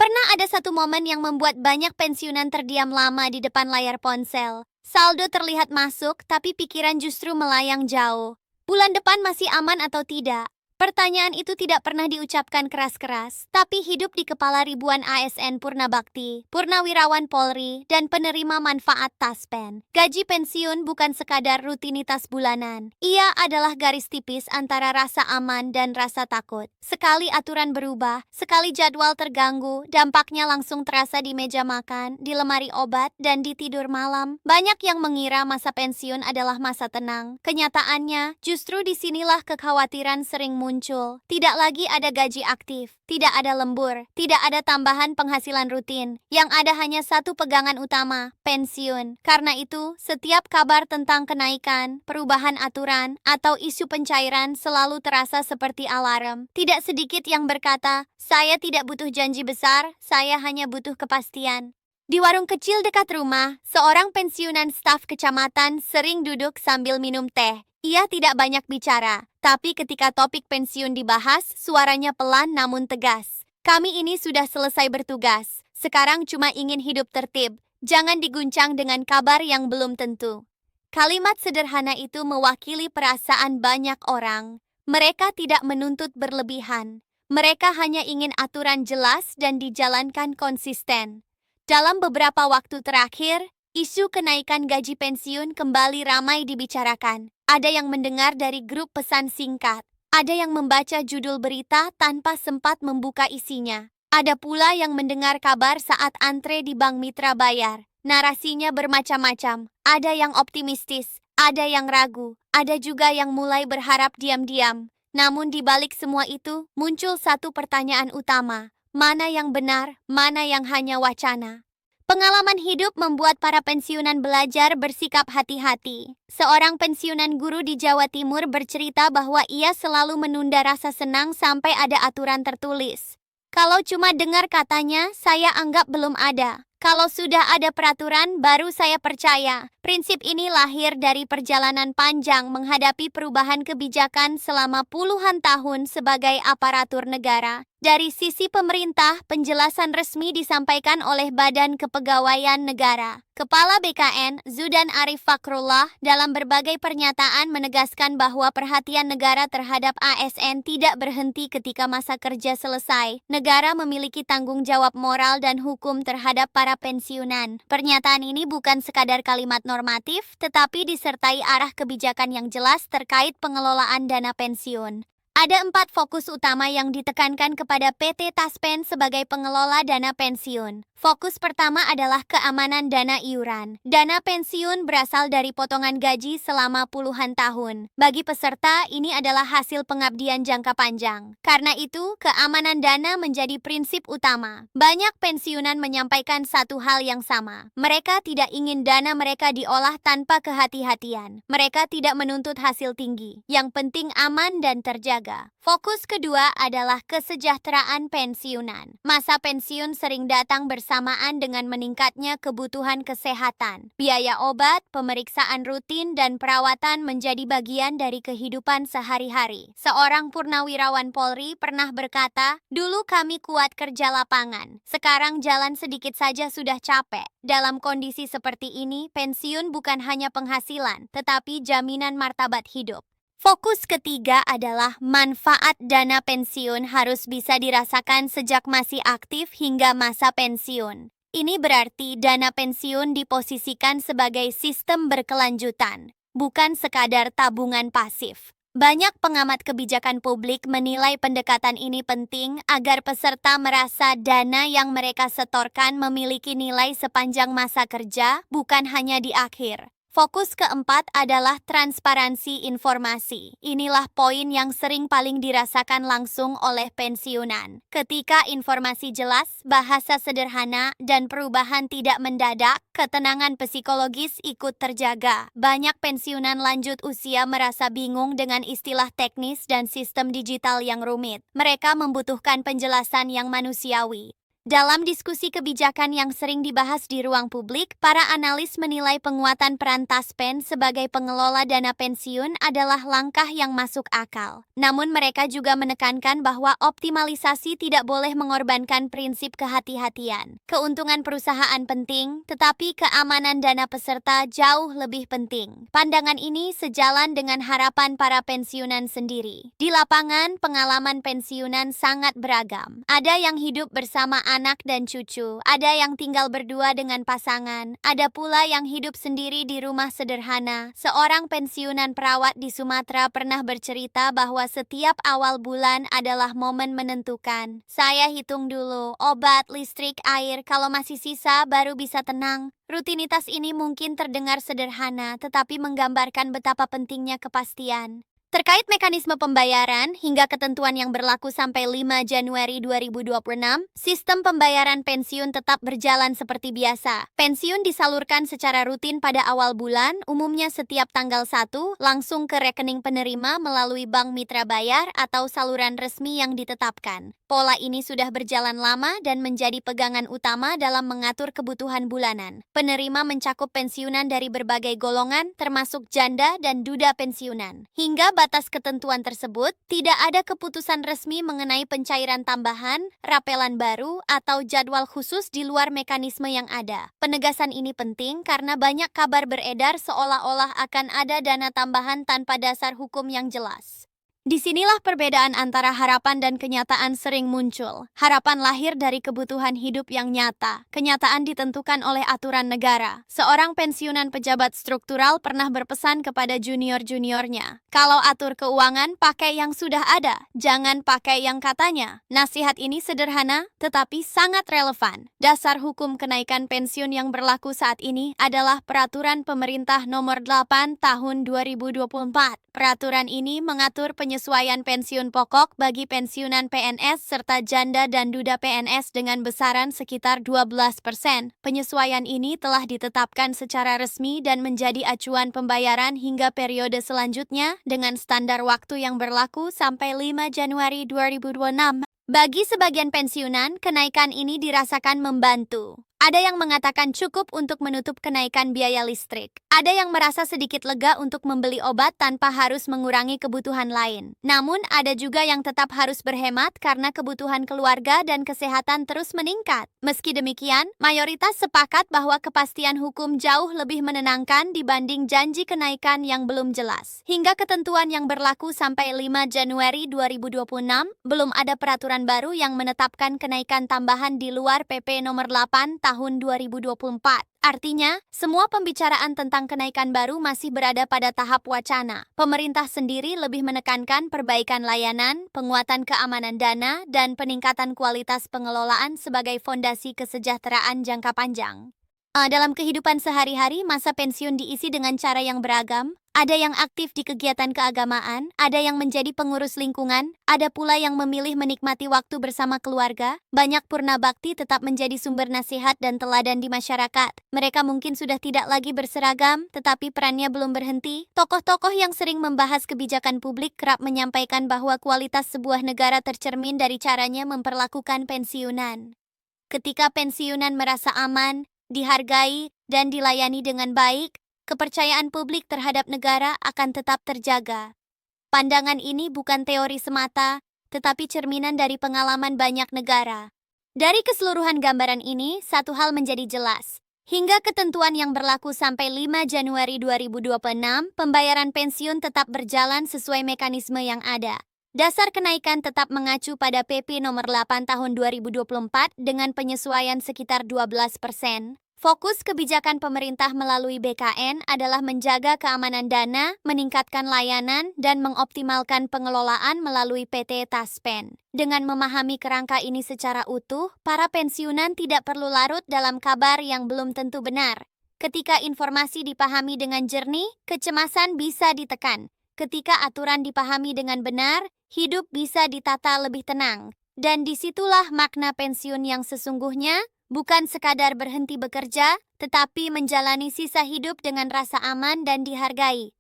Pernah ada satu momen yang membuat banyak pensiunan terdiam lama di depan layar ponsel. Saldo terlihat masuk, tapi pikiran justru melayang jauh. Bulan depan masih aman atau tidak? Pertanyaan itu tidak pernah diucapkan keras-keras, tapi hidup di kepala ribuan ASN Purnabakti, Purnawirawan Polri, dan penerima manfaat Taspen. Gaji pensiun bukan sekadar rutinitas bulanan. Ia adalah garis tipis antara rasa aman dan rasa takut. Sekali aturan berubah, sekali jadwal terganggu, dampaknya langsung terasa di meja makan, di lemari obat, dan di tidur malam. Banyak yang mengira masa pensiun adalah masa tenang. Kenyataannya, justru disinilah kekhawatiran sering muncul. Tidak lagi ada gaji aktif, tidak ada lembur, tidak ada tambahan penghasilan rutin. Yang ada hanya satu pegangan utama, pensiun. Karena itu, setiap kabar tentang kenaikan, perubahan aturan, atau isu pencairan selalu terasa seperti alarm. Tidak sedikit yang berkata, saya tidak butuh janji besar, saya hanya butuh kepastian. Di warung kecil dekat rumah, seorang pensiunan staf kecamatan sering duduk sambil minum teh. Ia tidak banyak bicara, tapi ketika topik pensiun dibahas, suaranya pelan namun tegas. Kami ini sudah selesai bertugas, sekarang cuma ingin hidup tertib, jangan diguncang dengan kabar yang belum tentu. Kalimat sederhana itu mewakili perasaan banyak orang. Mereka tidak menuntut berlebihan. Mereka hanya ingin aturan jelas dan dijalankan konsisten. Dalam beberapa waktu terakhir, isu kenaikan gaji pensiun kembali ramai dibicarakan. Ada yang mendengar dari grup pesan singkat. Ada yang membaca judul berita tanpa sempat membuka isinya. Ada pula yang mendengar kabar saat antre di Bank Mitra Bayar. Narasinya bermacam-macam. Ada yang optimistis, ada yang ragu, ada juga yang mulai berharap diam-diam. Namun di balik semua itu, muncul satu pertanyaan utama. Mana yang benar, mana yang hanya wacana? Pengalaman hidup membuat para pensiunan belajar bersikap hati-hati. Seorang pensiunan guru di Jawa Timur bercerita bahwa ia selalu menunda rasa senang sampai ada aturan tertulis. Kalau cuma dengar katanya, saya anggap belum ada. Kalau sudah ada peraturan, baru saya percaya. Prinsip ini lahir dari perjalanan panjang menghadapi perubahan kebijakan selama puluhan tahun sebagai aparatur negara. Dari sisi pemerintah, penjelasan resmi disampaikan oleh Badan Kepegawaian Negara. Kepala BKN, Zudan Arif Fakrullah, dalam berbagai pernyataan menegaskan bahwa perhatian negara terhadap ASN tidak berhenti ketika masa kerja selesai. Negara memiliki tanggung jawab moral dan hukum terhadap para pensiunan. Pernyataan ini bukan sekadar kalimat normatif, tetapi disertai arah kebijakan yang jelas terkait pengelolaan dana pensiun. Ada 4 fokus utama yang ditekankan kepada PT Taspen sebagai pengelola dana pensiun. Fokus pertama adalah keamanan dana iuran. Dana pensiun berasal dari potongan gaji selama puluhan tahun. Bagi peserta, ini adalah hasil pengabdian jangka panjang. Karena itu, keamanan dana menjadi prinsip utama. Banyak pensiunan menyampaikan satu hal yang sama. Mereka tidak ingin dana mereka diolah tanpa kehati-hatian. Mereka tidak menuntut hasil tinggi. Yang penting aman dan terjaga. Fokus kedua adalah kesejahteraan pensiunan. Masa pensiun sering datang bersamaan dengan meningkatnya kebutuhan kesehatan. Biaya obat, pemeriksaan rutin, dan perawatan menjadi bagian dari kehidupan sehari-hari. Seorang purnawirawan Polri pernah berkata, "Dulu kami kuat kerja lapangan. Sekarang jalan sedikit saja sudah capek." Dalam kondisi seperti ini, pensiun bukan hanya penghasilan, tetapi jaminan martabat hidup. Fokus ketiga adalah manfaat dana pensiun harus bisa dirasakan sejak masih aktif hingga masa pensiun. Ini berarti dana pensiun diposisikan sebagai sistem berkelanjutan, bukan sekadar tabungan pasif. Banyak pengamat kebijakan publik menilai pendekatan ini penting agar peserta merasa dana yang mereka setorkan memiliki nilai sepanjang masa kerja, bukan hanya di akhir. Fokus keempat adalah transparansi informasi. Inilah poin yang sering paling dirasakan langsung oleh pensiunan. Ketika informasi jelas, bahasa sederhana, dan perubahan tidak mendadak, ketenangan psikologis ikut terjaga. Banyak pensiunan lanjut usia merasa bingung dengan istilah teknis dan sistem digital yang rumit. Mereka membutuhkan penjelasan yang manusiawi. Dalam diskusi kebijakan yang sering dibahas di ruang publik, para analis menilai penguatan peran Taspen sebagai pengelola dana pensiun adalah langkah yang masuk akal. Namun mereka juga menekankan bahwa optimalisasi tidak boleh mengorbankan prinsip kehati-hatian. Keuntungan perusahaan penting, tetapi keamanan dana peserta jauh lebih penting. Pandangan ini sejalan dengan harapan para pensiunan sendiri. Di lapangan, pengalaman pensiunan sangat beragam. Ada yang hidup bersama anak dan cucu, ada yang tinggal berdua dengan pasangan, ada pula yang hidup sendiri di rumah sederhana. Seorang pensiunan perawat di Sumatera pernah bercerita bahwa setiap awal bulan adalah momen menentukan. Saya hitung dulu, obat, listrik, air, kalau masih sisa baru bisa tenang. Rutinitas ini mungkin terdengar sederhana, tetapi menggambarkan betapa pentingnya kepastian. Terkait mekanisme pembayaran hingga ketentuan yang berlaku sampai 5 Januari 2026, sistem pembayaran pensiun tetap berjalan seperti biasa. Pensiun disalurkan secara rutin pada awal bulan, umumnya setiap tanggal 1, langsung ke rekening penerima melalui Bank Mitra Bayar atau saluran resmi yang ditetapkan. Pola ini sudah berjalan lama dan menjadi pegangan utama dalam mengatur kebutuhan bulanan. Penerima mencakup pensiunan dari berbagai golongan, termasuk janda dan duda pensiunan. Hingga batas ketentuan tersebut, tidak ada keputusan resmi mengenai pencairan tambahan, rapelan baru, atau jadwal khusus di luar mekanisme yang ada. Penegasan ini penting karena banyak kabar beredar seolah-olah akan ada dana tambahan tanpa dasar hukum yang jelas. Disinilah perbedaan antara harapan dan kenyataan sering muncul. Harapan lahir dari kebutuhan hidup yang nyata. Kenyataan ditentukan oleh aturan negara. Seorang pensiunan pejabat struktural pernah berpesan kepada junior-juniornya, "Kalau atur keuangan, pakai yang sudah ada, jangan pakai yang katanya." Nasihat ini sederhana, tetapi sangat relevan. Dasar hukum kenaikan pensiun yang berlaku saat ini adalah Peraturan Pemerintah Nomor 8 Tahun 2024. Peraturan ini mengatur penyesuaian pensiun pokok bagi pensiunan PNS serta janda dan duda PNS dengan besaran sekitar 12%. Penyesuaian ini telah ditetapkan secara resmi dan menjadi acuan pembayaran hingga periode selanjutnya dengan standar waktu yang berlaku sampai 5 Januari 2026. Bagi sebagian pensiunan, kenaikan ini dirasakan membantu. Ada yang mengatakan cukup untuk menutup kenaikan biaya listrik. Ada yang merasa sedikit lega untuk membeli obat tanpa harus mengurangi kebutuhan lain. Namun, ada juga yang tetap harus berhemat karena kebutuhan keluarga dan kesehatan terus meningkat. Meski demikian, mayoritas sepakat bahwa kepastian hukum jauh lebih menenangkan dibanding janji kenaikan yang belum jelas. Hingga ketentuan yang berlaku sampai 5 Januari 2026, belum ada peraturan baru yang menetapkan kenaikan tambahan di luar PP Nomor 8 Tahun 2024. Artinya, semua pembicaraan tentang kenaikan baru masih berada pada tahap wacana. Pemerintah sendiri lebih menekankan perbaikan layanan, penguatan keamanan dana, dan peningkatan kualitas pengelolaan sebagai fondasi kesejahteraan jangka panjang. Dalam kehidupan sehari-hari, masa pensiun diisi dengan cara yang beragam. Ada yang aktif di kegiatan keagamaan, ada yang menjadi pengurus lingkungan, ada pula yang memilih menikmati waktu bersama keluarga. Banyak purna bakti tetap menjadi sumber nasihat dan teladan di masyarakat. Mereka mungkin sudah tidak lagi berseragam, tetapi perannya belum berhenti. Tokoh-tokoh yang sering membahas kebijakan publik kerap menyampaikan bahwa kualitas sebuah negara tercermin dari caranya memperlakukan pensiunan. Ketika pensiunan merasa aman, dihargai, dan dilayani dengan baik, kepercayaan publik terhadap negara akan tetap terjaga. Pandangan ini bukan teori semata, tetapi cerminan dari pengalaman banyak negara. Dari keseluruhan gambaran ini, satu hal menjadi jelas. Hingga ketentuan yang berlaku sampai 5 Januari 2026, pembayaran pensiun tetap berjalan sesuai mekanisme yang ada. Dasar kenaikan tetap mengacu pada PP Nomor 8 Tahun 2024 dengan penyesuaian sekitar 12%. Fokus kebijakan pemerintah melalui BKN adalah menjaga keamanan dana, meningkatkan layanan, dan mengoptimalkan pengelolaan melalui PT Taspen. Dengan memahami kerangka ini secara utuh, para pensiunan tidak perlu larut dalam kabar yang belum tentu benar. Ketika informasi dipahami dengan jernih, kecemasan bisa ditekan. Ketika aturan dipahami dengan benar, hidup bisa ditata lebih tenang. Dan disitulah makna pensiun yang sesungguhnya, bukan sekadar berhenti bekerja, tetapi menjalani sisa hidup dengan rasa aman dan dihargai.